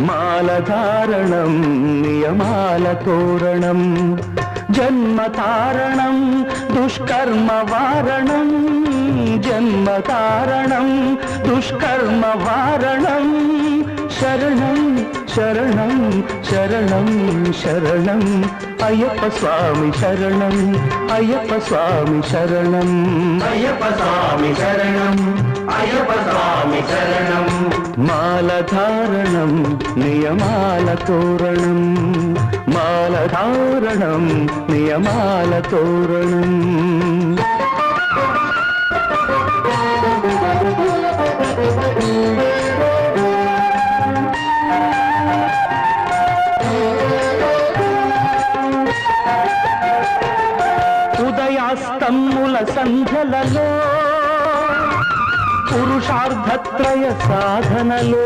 మాలధారణం నియమాల తోరణం జన్మతారణం దుష్కర్మ వారణం జన్మతారణం దుష్కర్మ వారణం శరణం శరణం శరణం శరణం అయ్యప్ప స్వామి శరణం అయ్యప్ప స్వామి శరణం అయ్యప్ప స్వామి శరణం అయ్యప్ప స్వామి శరణం మాలధారణం నియమాల తోరణం మాలధారణం నియమాల తోరణం ఉదయాస్తమ్ముల సంధ్యలలో పురుషార్థత్రయ సాధనలో